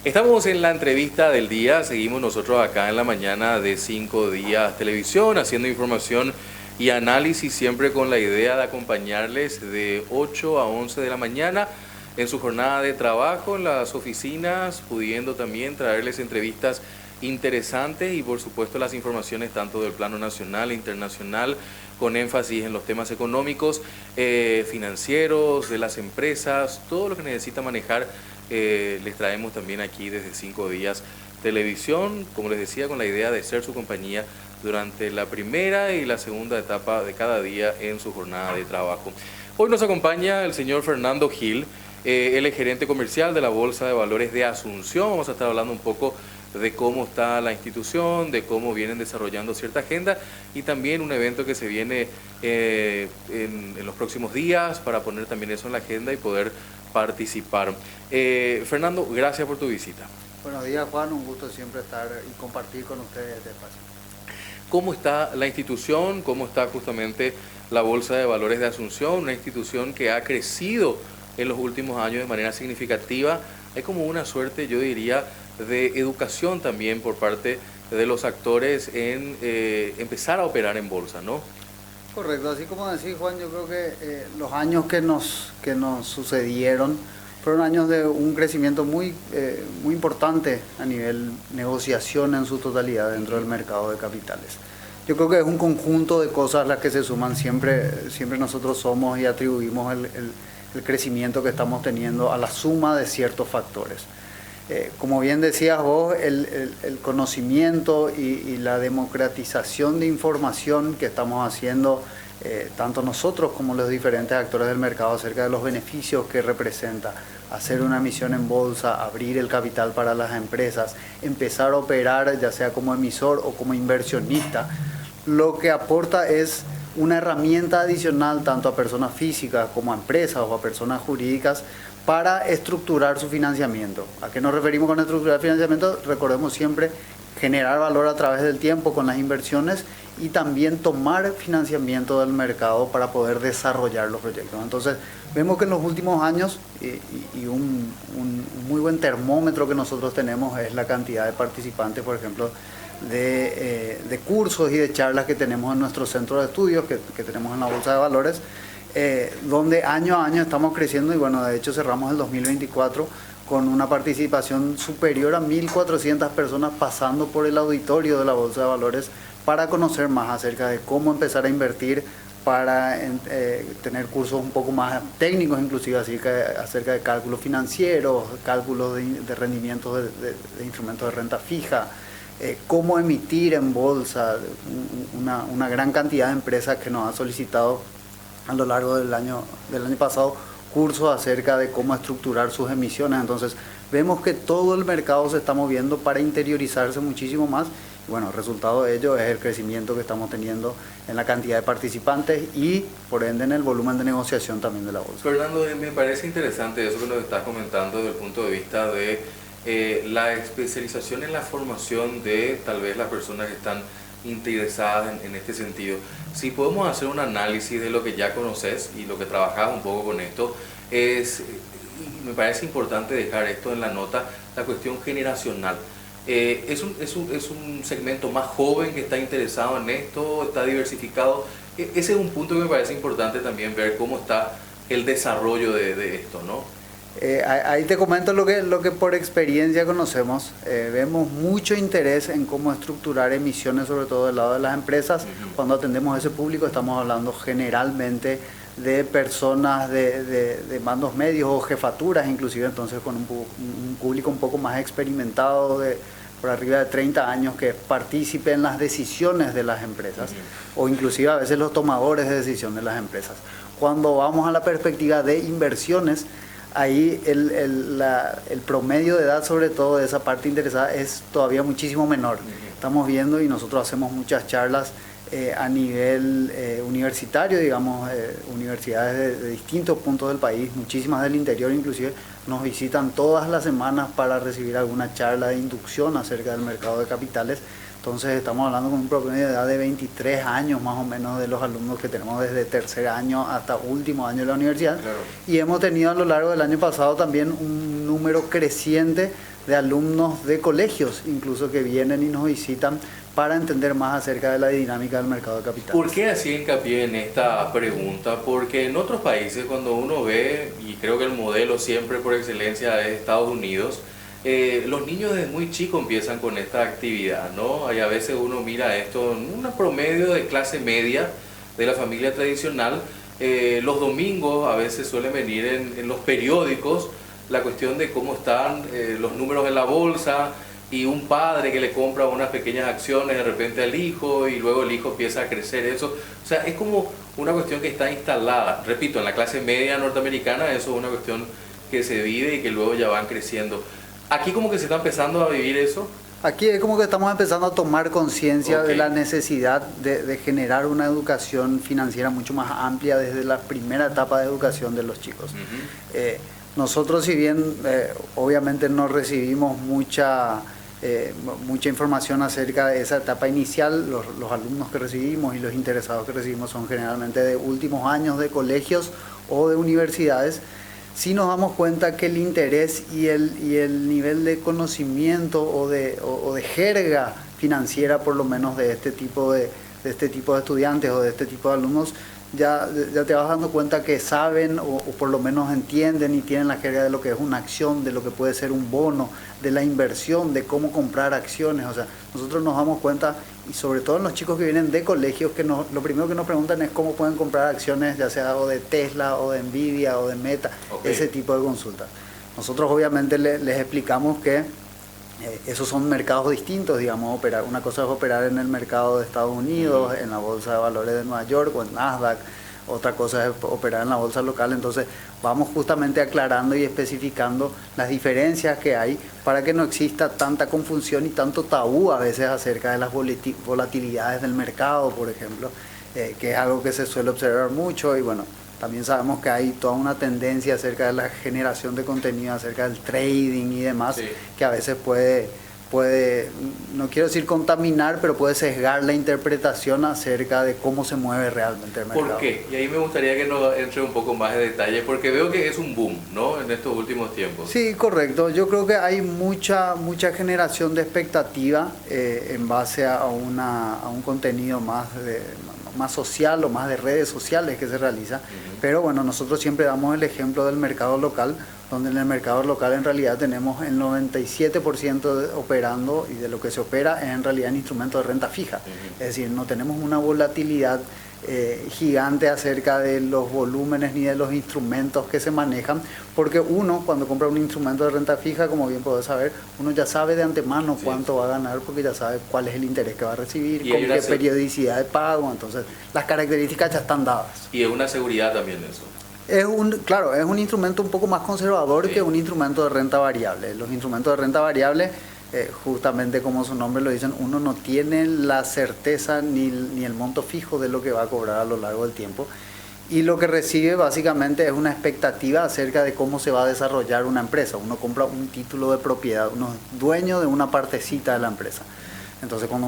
Estamos en la entrevista del día, seguimos nosotros acá en la mañana de 5 días televisión, haciendo información y análisis siempre con la idea de acompañarles de 8 a 11 de la mañana en su jornada de trabajo en las oficinas, pudiendo también traerles entrevistas interesantes y por supuesto las informaciones tanto del plano nacional e internacional con énfasis en los temas económicos, financieros, de las empresas, todo lo que necesita manejar. Les traemos también aquí desde 5 días televisión, como les decía, con la idea de ser su compañía durante la primera y la segunda etapa de cada día en su jornada de trabajo. Hoy nos acompaña el señor Fernando Gil, él es gerente comercial de la Bolsa de Valores de Asunción. Vamos a estar hablando un poco de cómo está la institución, de cómo vienen desarrollando cierta agenda y también un evento que se viene en los próximos días para poner también eso en la agenda y poder participar. Fernando, gracias por tu visita. Buenos días, Juan, un gusto siempre estar y compartir con ustedes este espacio. ¿Cómo está la institución? ¿Cómo está justamente la Bolsa de Valores de Asunción? Una institución que ha crecido en los últimos años de manera significativa. Hay como una suerte, yo diría, de educación también por parte de los actores en empezar a operar en bolsa, ¿no? Correcto, así como decís, Juan, yo creo que los años que nos sucedieron fueron años de un crecimiento muy importante a nivel negociación en su totalidad dentro del mercado de capitales. Yo creo que es un conjunto de cosas las que se suman, siempre nosotros somos y atribuimos el crecimiento que estamos teniendo a la suma de ciertos factores. Como bien decías vos, el conocimiento y la democratización de información que estamos haciendo, tanto nosotros como los diferentes actores del mercado, acerca de los beneficios que representa hacer una emisión en bolsa, abrir el capital para las empresas, empezar a operar ya sea como emisor o como inversionista, lo que aporta es una herramienta adicional tanto a personas físicas como a empresas o a personas jurídicas para estructurar su financiamiento. ¿A qué nos referimos con estructurar financiamiento? Recordemos siempre generar valor a través del tiempo con las inversiones y también tomar financiamiento del mercado para poder desarrollar los proyectos. Entonces, vemos que en los últimos años, y un muy buen termómetro que nosotros tenemos es la cantidad de participantes, por ejemplo, de cursos y de charlas que tenemos en nuestro centro de estudios, que tenemos en la Bolsa de Valores, donde año a año estamos creciendo y bueno, de hecho cerramos el 2024 con una participación superior a 1.400 personas pasando por el auditorio de la Bolsa de Valores para conocer más acerca de cómo empezar a invertir, para tener cursos un poco más técnicos, inclusive acerca de cálculos financieros, cálculos de rendimientos de instrumentos de renta fija, cómo emitir en bolsa, una gran cantidad de empresas que nos han solicitado a lo largo del año pasado cursos acerca de cómo estructurar sus emisiones. Entonces vemos que todo el mercado se está moviendo para interiorizarse muchísimo más. Y bueno, el resultado de ello es el crecimiento que estamos teniendo en la cantidad de participantes y por ende en el volumen de negociación también de la bolsa. Fernando, me parece interesante eso que nos estás comentando desde el punto de vista de la especialización en la formación de tal vez las personas que están interesadas en este sentido. Si podemos hacer un análisis de lo que ya conoces y lo que trabajas un poco con esto, y me parece importante dejar esto en la nota, la cuestión generacional. Es un segmento más joven que está interesado en esto, está diversificado. Ese es un punto que me parece importante también ver cómo está el desarrollo de esto, ¿no? Ahí te comento lo que por experiencia conocemos. Vemos mucho interés en cómo estructurar emisiones, sobre todo del lado de las empresas. Cuando atendemos a ese público estamos hablando generalmente de personas de mandos medios o jefaturas, inclusive entonces con un público un poco más experimentado, por arriba de 30 años, que participe en las decisiones de las empresas o inclusive a veces los tomadores de decisión de las empresas. Cuando vamos a la perspectiva de inversiones, ahí el promedio de edad, sobre todo de esa parte interesada, es todavía muchísimo menor. Estamos viendo y nosotros hacemos muchas charlas a nivel universitario, digamos, universidades de distintos puntos del país, muchísimas del interior inclusive, nos visitan todas las semanas para recibir alguna charla de inducción acerca del mercado de capitales. Entonces estamos hablando con un promedio de edad de 23 años más o menos de los alumnos que tenemos desde tercer año hasta último año de la universidad. Claro. Y hemos tenido a lo largo del año pasado también un número creciente de alumnos de colegios, incluso que vienen y nos visitan para entender más acerca de la dinámica del mercado de capitales. ¿Por qué hacía hincapié en esta pregunta? Porque en otros países, cuando uno ve, y creo que el modelo siempre por excelencia es Estados Unidos, los niños desde muy chicos empiezan con esta actividad, ¿no? Y a veces uno mira esto en un promedio de clase media de la familia tradicional. Los domingos a veces suelen venir en los periódicos la cuestión de cómo están los números en la bolsa, y un padre que le compra unas pequeñas acciones de repente al hijo y luego el hijo empieza a crecer eso. O sea, es como una cuestión que está instalada. Repito, en la clase media norteamericana eso es una cuestión que se vive y que luego ya van creciendo. Aquí como que se está empezando a vivir eso. Aquí es como que estamos empezando a tomar conciencia de la necesidad de generar una educación financiera mucho más amplia desde la primera etapa de educación de los chicos. Nosotros, si bien obviamente no recibimos mucha información acerca de esa etapa inicial, los alumnos que recibimos y los interesados que recibimos son generalmente de últimos años de colegios o de universidades. Sí nos damos cuenta que el interés y el nivel de conocimiento o de jerga financiera, por lo menos de este tipo de estudiantes o de este tipo de alumnos, ya te vas dando cuenta que saben o por lo menos entienden y tienen la jerga de lo que es una acción, de lo que puede ser un bono, de la inversión, de cómo comprar acciones. O sea, nosotros nos damos cuenta, y sobre todo en los chicos que vienen de colegios, que lo primero que nos preguntan es cómo pueden comprar acciones, ya sea o de Tesla o de Nvidia o de Meta, ese tipo de consultas. Nosotros obviamente les explicamos que esos son mercados distintos, digamos. Una cosa es operar en el mercado de Estados Unidos, en la Bolsa de Valores de Nueva York o en Nasdaq. Otra cosa es operar en la bolsa local. Entonces vamos justamente aclarando y especificando las diferencias que hay para que no exista tanta confusión y tanto tabú a veces acerca de las volatilidades del mercado, por ejemplo, que es algo que se suele observar mucho. Y bueno, también sabemos que hay toda una tendencia acerca de la generación de contenido, acerca del trading y demás, que a veces puede, no quiero decir contaminar, pero puede sesgar la interpretación acerca de cómo se mueve realmente el mercado. ¿Por qué? Y ahí me gustaría que nos entre un poco más de detalle, porque veo que es un boom, ¿no?, en estos últimos tiempos. Sí, correcto. Yo creo que hay mucha generación de expectativa en base a un contenido más social o más de redes sociales que se realiza. Pero bueno, nosotros siempre damos el ejemplo del mercado local, donde en el mercado local en realidad tenemos el 97% operando, y de lo que se opera es en realidad en instrumentos de renta fija. Es decir, no tenemos una volatilidad gigante acerca de los volúmenes ni de los instrumentos que se manejan, porque uno cuando compra un instrumento de renta fija, como bien podés saber, uno ya sabe de antemano cuánto va a ganar, porque ya sabe cuál es el interés que va a recibir, con qué periodicidad de pago. Entonces las características ya están dadas. Y es una seguridad también eso. Claro, es un instrumento un poco más conservador que un instrumento de renta variable. Los instrumentos de renta variable, justamente como su nombre lo dicen, uno no tiene la certeza ni el monto fijo de lo que va a cobrar a lo largo del tiempo, y lo que recibe básicamente es una expectativa acerca de cómo se va a desarrollar una empresa. Uno compra un título de propiedad, uno es dueño de una partecita de la empresa. Entonces cuando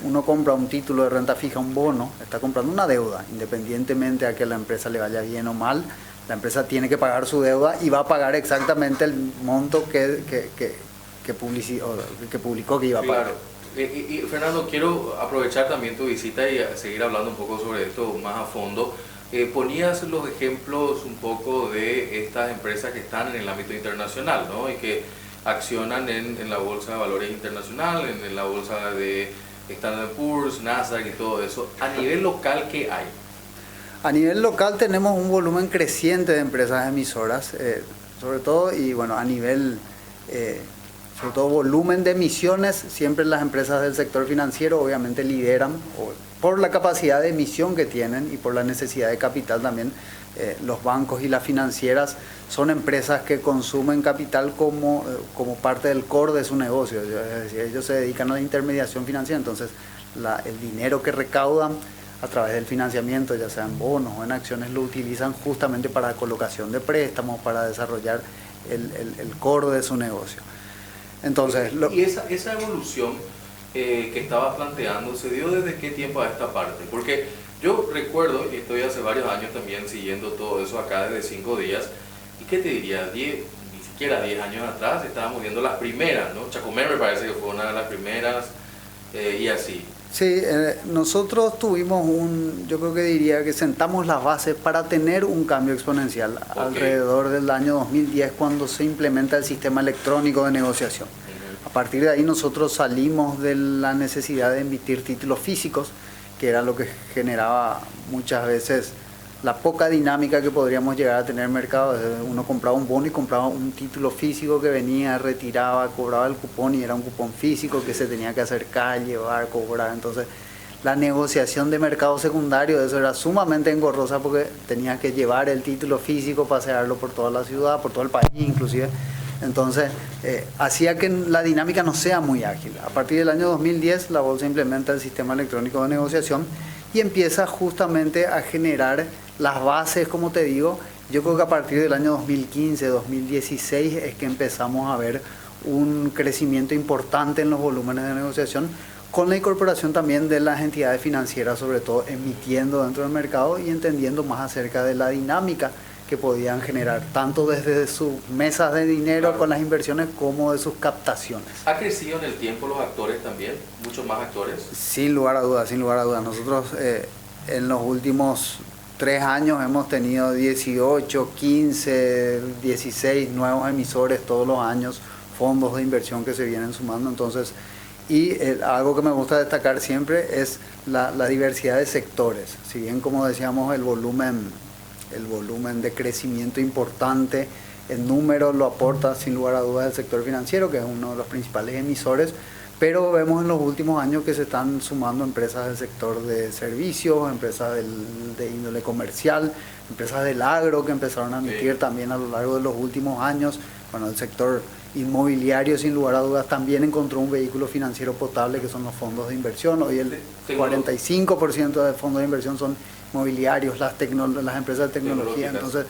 uno compra un título de renta fija, un bono, está comprando una deuda, independientemente a que la empresa le vaya bien o mal. La empresa tiene que pagar su deuda y va a pagar exactamente el monto que publicó que iba a pagar. Claro. Y Fernando, quiero aprovechar también tu visita y seguir hablando un poco sobre esto más a fondo. Ponías los ejemplos un poco de estas empresas que están en el ámbito internacional, ¿no?, y que accionan en la Bolsa de Valores Internacional, en la Bolsa de Standard & Poor's, Nasdaq y todo eso. A nivel local, ¿qué hay? A nivel local tenemos un volumen creciente de empresas emisoras, sobre todo, y bueno, a nivel, sobre todo volumen de emisiones, siempre las empresas del sector financiero obviamente lideran, por la capacidad de emisión que tienen y por la necesidad de capital también. Los bancos y las financieras son empresas que consumen capital como parte del core de su negocio. Es decir, ellos se dedican a la intermediación financiera, entonces el dinero que recaudan a través del financiamiento, ya sea en bonos o en acciones, lo utilizan justamente para colocación de préstamos, para desarrollar el core de su negocio. Entonces, ¿Y esa evolución que estabas planteando se dio desde qué tiempo a esta parte? Porque yo recuerdo, y estoy hace varios años también siguiendo todo eso acá desde 5 días, ¿y qué te diría? 10, ni que era 10 años atrás, estábamos viendo las primeras, ¿no? Chacomer me parece que fue una de las primeras, y así. Sí, nosotros tuvimos yo creo que diría que sentamos las bases para tener un cambio exponencial alrededor del año 2010 cuando se implementa el sistema electrónico de negociación. A partir de ahí nosotros salimos de la necesidad de emitir títulos físicos, que era lo que generaba muchas veces la poca dinámica que podríamos llegar a tener en el mercado. Uno compraba un bono y compraba un título físico que venía, retiraba, cobraba el cupón y era un cupón físico que se tenía que acercar, llevar, cobrar. Entonces la negociación de mercado secundario, eso era sumamente engorrosa porque tenías que llevar el título físico, pasearlo por toda la ciudad, por todo el país inclusive. Entonces hacía que la dinámica no sea muy ágil. A partir del año 2010 la bolsa implementa el sistema electrónico de negociación y empieza justamente a generar las bases, como te digo. Yo creo que a partir del año 2015, 2016 es que empezamos a ver un crecimiento importante en los volúmenes de negociación, con la incorporación también de las entidades financieras, sobre todo emitiendo dentro del mercado y entendiendo más acerca de la dinámica que podían generar, tanto desde sus mesas de dinero, claro, con las inversiones, como de sus captaciones. ¿Ha crecido en el tiempo los actores también? ¿Muchos más actores? Sin lugar a dudas, sin lugar a dudas. Nosotros en los últimos 3 años hemos tenido 18, 15, 16 nuevos emisores todos los años, fondos de inversión que se vienen sumando. Entonces, algo que me gusta destacar siempre es la diversidad de sectores. Si bien, como decíamos, el volumen de crecimiento importante, el número lo aporta sin lugar a dudas el sector financiero, que es uno de los principales emisores, pero vemos en los últimos años que se están sumando empresas del sector de servicios, empresas de índole comercial, empresas del agro que empezaron a emitir también a lo largo de los últimos años. Bueno, el sector inmobiliario sin lugar a dudas también encontró un vehículo financiero potable que son los fondos de inversión. Hoy el 45% de fondos de inversión son mobiliarios, las empresas de tecnología. Entonces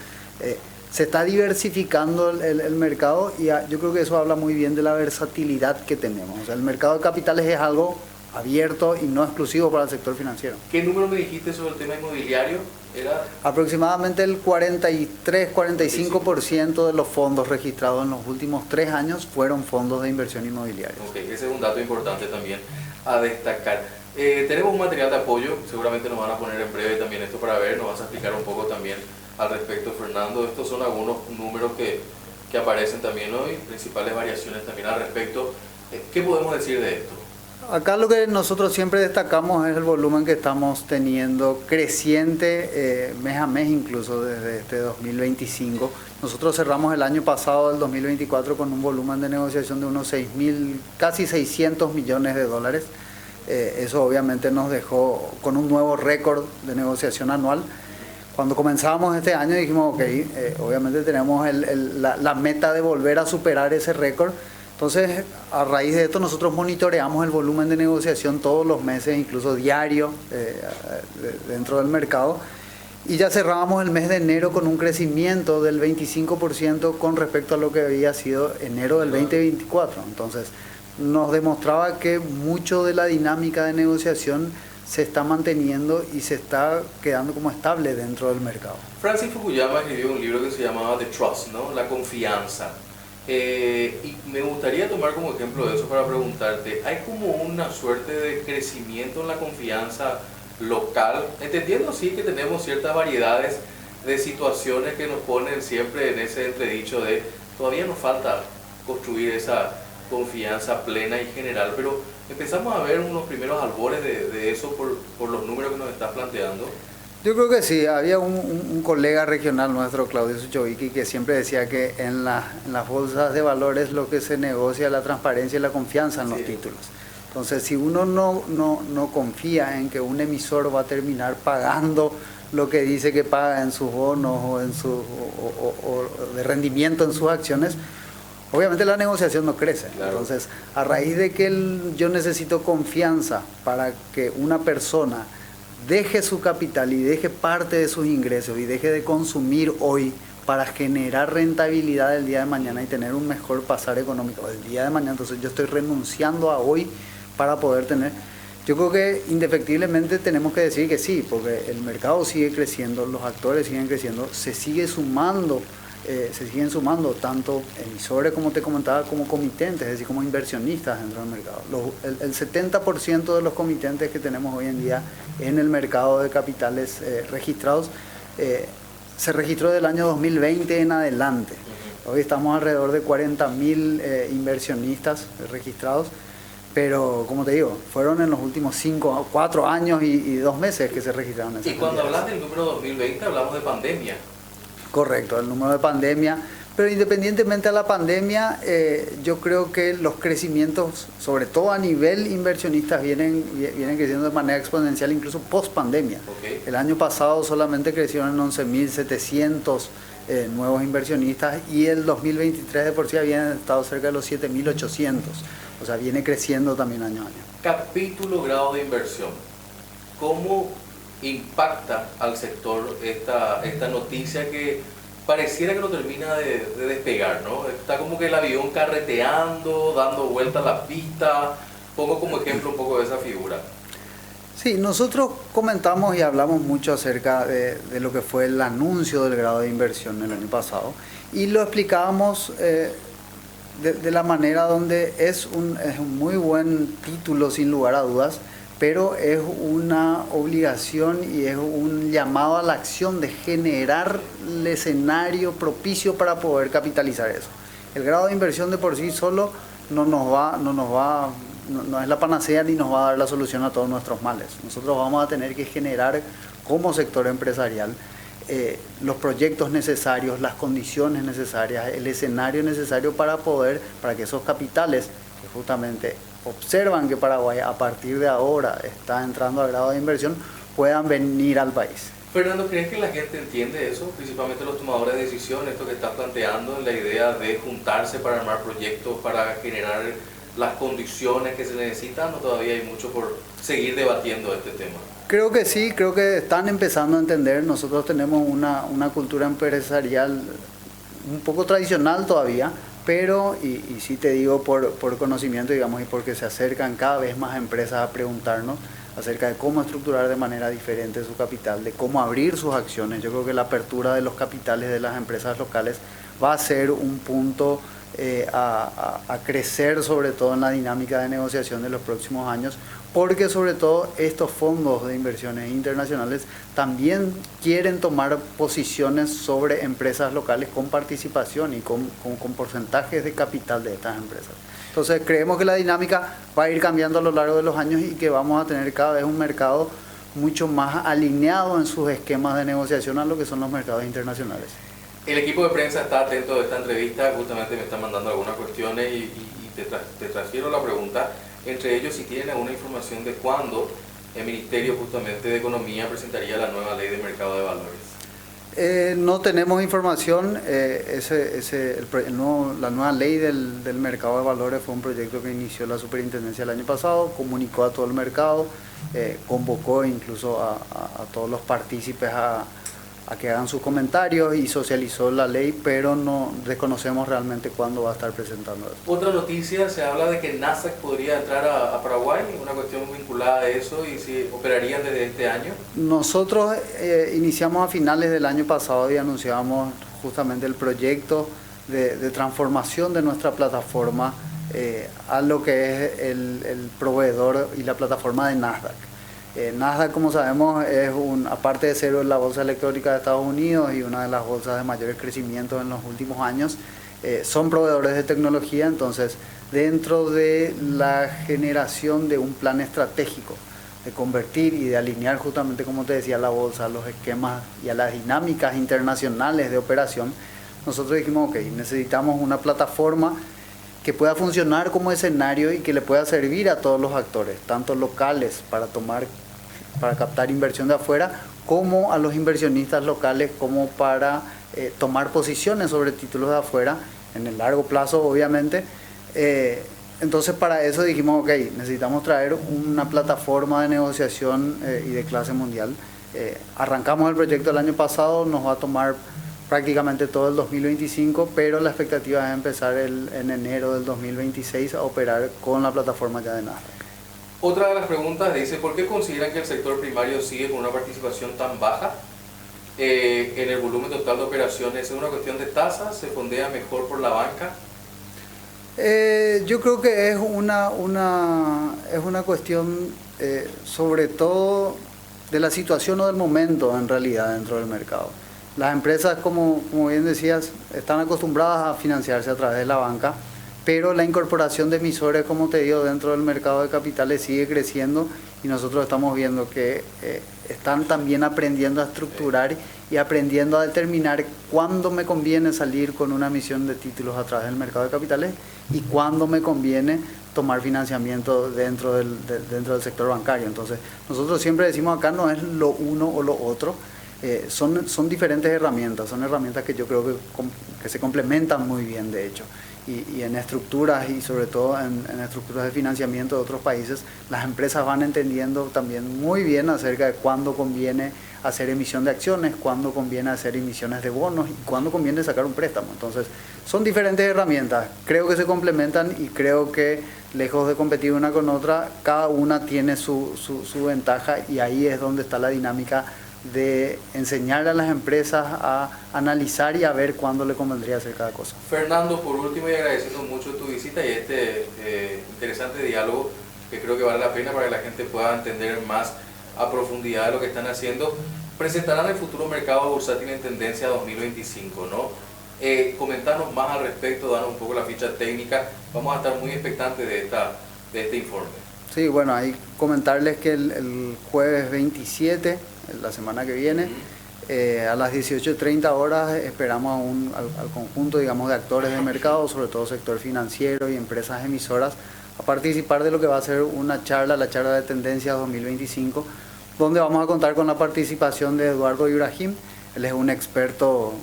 se está diversificando el mercado y yo creo que eso habla muy bien de la versatilidad que tenemos. O sea, el mercado de capitales es algo abierto y no exclusivo para el sector financiero. ¿Qué número me dijiste sobre el tema inmobiliario? Era aproximadamente el 43-45% de los fondos registrados en los últimos 3 años fueron fondos de inversión inmobiliaria. Ok, ese es un dato importante también a destacar. Tenemos un material de apoyo, seguramente nos van a poner en breve también esto para ver, nos vas a explicar un poco también al respecto, Fernando. Estos son algunos números que aparecen también hoy, principales variaciones también al respecto. ¿Qué podemos decir de esto? Acá lo que nosotros siempre destacamos es el volumen que estamos teniendo creciente mes a mes, incluso desde este 2025. Nosotros cerramos el año pasado, el 2024, con un volumen de negociación de unos casi 600 millones de dólares. Eso obviamente nos dejó con un nuevo récord de negociación anual. Cuando comenzábamos este año dijimos, ok, obviamente tenemos la meta de volver a superar ese récord. Entonces, a raíz de esto nosotros monitoreamos el volumen de negociación todos los meses, incluso diario, dentro del mercado. Y ya cerrábamos el mes de enero con un crecimiento del 25% con respecto a lo que había sido enero del 2024. Entonces, nos demostraba que mucho de la dinámica de negociación se está manteniendo y se está quedando como estable dentro del mercado. Francis Fukuyama escribió un libro que se llamaba The Trust, ¿no? La confianza. Y me gustaría tomar como ejemplo de eso para preguntarte, ¿hay como una suerte de crecimiento en la confianza local? Entendiendo sí que tenemos ciertas variedades de situaciones que nos ponen siempre en ese entredicho de todavía nos falta construir esa confianza plena y general, pero empezamos a ver unos primeros albores de eso por los números que nos estás planteando. Yo creo que sí, había un colega regional nuestro, Claudio Suchovicki, que siempre decía que en las bolsas de valores lo que se negocia es la transparencia y la confianza en los títulos. Entonces, si uno no confía en que un emisor va a terminar pagando lo que dice que paga en sus bonos o de rendimiento en sus acciones, obviamente la negociación no crece. Claro. Entonces, a raíz de que yo necesito confianza para que una persona deje su capital y deje parte de sus ingresos y deje de consumir hoy para generar rentabilidad el día de mañana y tener un mejor pasar económico el día de mañana, entonces yo estoy renunciando a hoy para poder tener. Yo creo que indefectiblemente tenemos que decir que sí, porque el mercado sigue creciendo, los actores siguen creciendo, se sigue sumando se siguen sumando tanto emisores, como te comentaba, como comitentes, es decir, como inversionistas dentro del mercado. El 70% de los comitentes que tenemos hoy en día en el mercado de capitales registrados se registró del año 2020 en adelante. Hoy estamos alrededor de 40.000 inversionistas registrados, pero como te digo, fueron en los últimos 4 años y 2 meses que se registraron esas Y cuando cantidades. hablas del número 2020 hablamos de pandemia. Correcto, el número de pandemia. Pero independientemente de la pandemia, yo creo que los crecimientos, sobre todo a nivel inversionistas, vienen creciendo de manera exponencial, incluso post pandemia. Okay. El año pasado solamente crecieron en 11.700 nuevos inversionistas, y el 2023 de por sí habían estado cerca de los 7.800. O sea, viene creciendo también año a año. Capítulo grado de inversión. ¿Cómo impacta al sector esta noticia que pareciera que no termina de despegar, ¿no? Está como que el avión carreteando, dando vuelta a la pista? Pongo como ejemplo un poco de esa figura. Sí, nosotros comentamos y hablamos mucho acerca de lo que fue el anuncio del grado de inversión el año pasado, y lo explicábamos de la manera donde es un muy buen título sin lugar a dudas, pero es una obligación y es un llamado a la acción de generar el escenario propicio para poder capitalizar eso. El grado de inversión de por sí solo no es la panacea ni nos va a dar la solución a todos nuestros males. Nosotros vamos a tener que generar como sector empresarial los proyectos necesarios, las condiciones necesarias, el escenario necesario para que esos capitales que justamente observan que Paraguay a partir de ahora está entrando al grado de inversión, puedan venir al país. Fernando, ¿crees que la gente entiende eso? Principalmente los tomadores de decisión, esto que estás planteando, la idea de juntarse para armar proyectos, para generar las condiciones que se necesitan, o todavía hay mucho por seguir debatiendo este tema? Creo que sí, creo que están empezando a entender. Nosotros tenemos una cultura empresarial un poco tradicional todavía, pero, y sí te digo por conocimiento, digamos, y porque se acercan cada vez más empresas a preguntarnos acerca de cómo estructurar de manera diferente su capital, de cómo abrir sus acciones. Yo creo que la apertura de los capitales de las empresas locales va a ser un punto a crecer, sobre todo en la dinámica de negociación de los próximos años, porque sobre todo estos fondos de inversiones internacionales también quieren tomar posiciones sobre empresas locales con participación y con porcentajes de capital de estas empresas. Entonces creemos que la dinámica va a ir cambiando a lo largo de los años y que vamos a tener cada vez un mercado mucho más alineado en sus esquemas de negociación a lo que son los mercados internacionales. El equipo de prensa está atento a esta entrevista, justamente me están mandando algunas cuestiones y te transfiero la pregunta. Entre ellos, si tienen alguna información de cuándo el Ministerio justamente de Economía presentaría la nueva ley de mercado de valores. No tenemos información. La nueva ley del mercado de valores fue un proyecto que inició la superintendencia el año pasado, comunicó a todo el mercado, convocó incluso a todos los partícipes a que hagan sus comentarios y socializó la ley, pero no desconocemos realmente cuándo va a estar presentando eso. Otra noticia, se habla de que Nasdaq podría entrar a Paraguay, una cuestión vinculada a eso, y si operarían desde este año. Nosotros iniciamos a finales del año pasado y anunciamos justamente el proyecto de transformación de nuestra plataforma a lo que es el proveedor y la plataforma de Nasdaq. Nasdaq, como sabemos, aparte de ser la bolsa electrónica de Estados Unidos y una de las bolsas de mayores crecimientos en los últimos años, son proveedores de tecnología. Entonces, dentro de la generación de un plan estratégico de convertir y de alinear justamente, como te decía, la bolsa a los esquemas y a las dinámicas internacionales de operación, nosotros dijimos, ok, necesitamos una plataforma que pueda funcionar como escenario y que le pueda servir a todos los actores, tanto locales para captar inversión de afuera, como a los inversionistas locales, como para tomar posiciones sobre títulos de afuera en el largo plazo, obviamente. Entonces, para eso dijimos, ok, necesitamos traer una plataforma de negociación y de clase mundial. Arrancamos el proyecto el año pasado, nos va a tomar prácticamente todo el 2025, pero la expectativa es empezar en enero del 2026 a operar con la plataforma ya de Nasdaq. Otra de las preguntas dice, ¿por qué consideran que el sector primario sigue con una participación tan baja? en el volumen total de operaciones, ¿es una cuestión de tasas? ¿Se fondea mejor por la banca? Yo creo que es una cuestión sobre todo de la situación o del momento en realidad dentro del mercado. Las empresas, como bien decías, están acostumbradas a financiarse a través de la banca, pero la incorporación de emisores, como te digo, dentro del mercado de capitales sigue creciendo y nosotros estamos viendo que están también aprendiendo a estructurar y aprendiendo a determinar cuándo me conviene salir con una emisión de títulos a través del mercado de capitales y cuándo me conviene tomar financiamiento dentro del sector bancario. Entonces, nosotros siempre decimos acá no es lo uno o lo otro, son diferentes herramientas, son herramientas que yo creo que se complementan muy bien, de hecho. Y en estructuras y sobre todo en estructuras de financiamiento de otros países, las empresas van entendiendo también muy bien acerca de cuándo conviene hacer emisión de acciones, cuándo conviene hacer emisiones de bonos y cuándo conviene sacar un préstamo. Entonces, son diferentes herramientas, creo que se complementan y creo que lejos de competir una con otra, cada una tiene su ventaja y ahí es donde está la dinámica de enseñar a las empresas a analizar y a ver cuándo le convendría hacer cada cosa. Fernando, por último y agradeciendo mucho tu visita y este interesante diálogo que creo que vale la pena para que la gente pueda entender más a profundidad de lo que están haciendo. Presentarán el futuro mercado bursátil en tendencia 2025, ¿no? Comentarnos más al respecto, danos un poco la ficha técnica. Vamos a estar muy expectantes de este informe. Sí, bueno, ahí comentarles que el jueves 27, la semana que viene, a las 18:30 horas esperamos al conjunto, digamos, de actores de mercado, sobre todo sector financiero y empresas emisoras, a participar de lo que va a ser una charla, la charla de tendencias 2025, donde vamos a contar con la participación de Eduardo Ibrahim. Él es un experto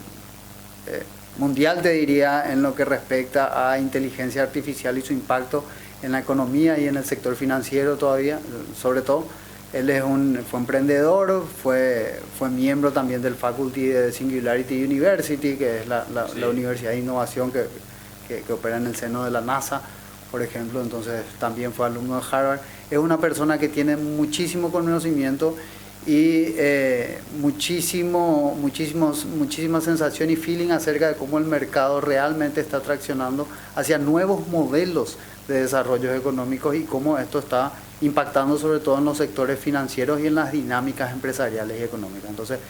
mundial, te diría, en lo que respecta a inteligencia artificial y su impacto en la economía y en el sector financiero todavía, sobre todo. Él fue emprendedor, fue miembro también del Faculty de Singularity University, que es la universidad de innovación que opera en el seno de la NASA, por ejemplo. Entonces también fue alumno de Harvard. Es una persona que tiene muchísimo conocimiento y muchísima sensación y feeling acerca de cómo el mercado realmente está traccionando hacia nuevos modelos de desarrollos económicos y cómo esto está impactando sobre todo en los sectores financieros y en las dinámicas empresariales y económicas. Entonces,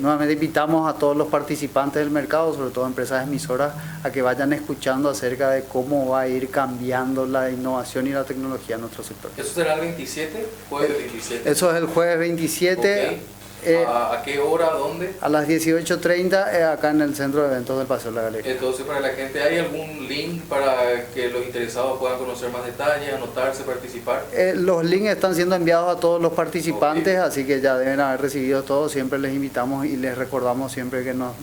nuevamente invitamos a todos los participantes del mercado, sobre todo empresas emisoras, a que vayan escuchando acerca de cómo va a ir cambiando la innovación y la tecnología en nuestro sector. ¿Eso será el 27? ¿Jueves 27? Eso es el jueves 27. Okay. ¿A qué hora? ¿Dónde? A las 18:30 acá en el centro de eventos del Paseo de la Galería. Entonces, para la gente, ¿hay algún link para que los interesados puedan conocer más detalles, anotarse, participar? Los links están siendo enviados a todos los participantes, así que ya deben haber recibido todos. Siempre les invitamos y les recordamos siempre que nos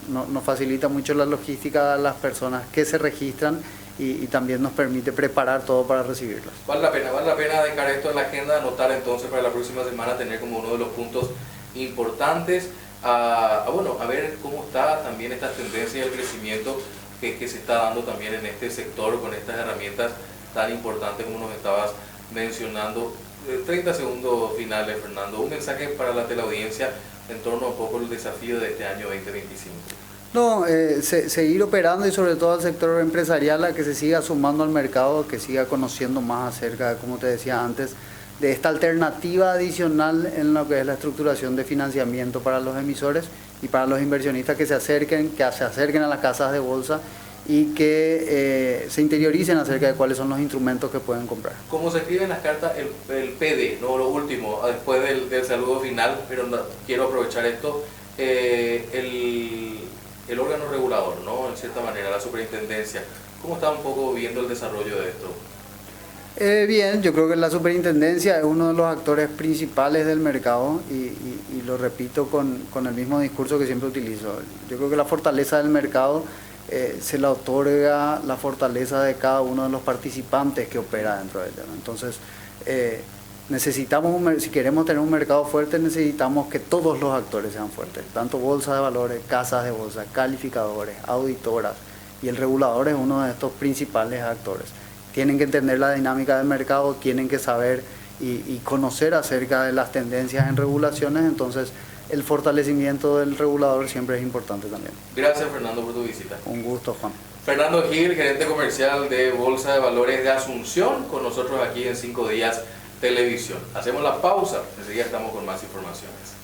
facilita mucho la logística a las personas que se registran y también nos permite preparar todo para recibirlos. Vale la pena dejar esto en la agenda, anotar entonces para la próxima semana, tener como uno de los puntos importantes a ver cómo está también esta tendencia del crecimiento que se está dando también en este sector con estas herramientas tan importantes como nos estabas mencionando. 30 segundos finales, Fernando, un mensaje para la teleaudiencia en torno a un poco el desafío de este año 2025. No, seguir operando y sobre todo al sector empresarial a que se siga sumando al mercado, que siga conociendo más acerca, como te decía antes, de esta alternativa adicional en lo que es la estructuración de financiamiento para los emisores y para los inversionistas que se acerquen a las casas de bolsa y que se interioricen acerca de cuáles son los instrumentos que pueden comprar. Como se escribe en las cartas, el PD, no lo último, después del saludo final, pero quiero aprovechar esto, el órgano regulador, ¿no? En cierta manera, la superintendencia, ¿cómo está un poco viendo el desarrollo de esto? Bien, yo creo que la superintendencia es uno de los actores principales del mercado y lo repito con el mismo discurso que siempre utilizo. Yo creo que la fortaleza del mercado se la otorga la fortaleza de cada uno de los participantes que opera dentro de ella. Entonces, si queremos tener un mercado fuerte, necesitamos que todos los actores sean fuertes, tanto bolsa de valores, casas de bolsa, calificadores, auditoras, y el regulador es uno de estos principales actores. Tienen que entender la dinámica del mercado, tienen que saber y conocer acerca de las tendencias en regulaciones. Entonces el fortalecimiento del regulador siempre es importante también. Gracias, Fernando, por tu visita. Un gusto, Juan. Fernando Gil, gerente comercial de Bolsa de Valores de Asunción, con nosotros aquí en 5 Días Televisión. Hacemos la pausa, enseguida estamos con más informaciones.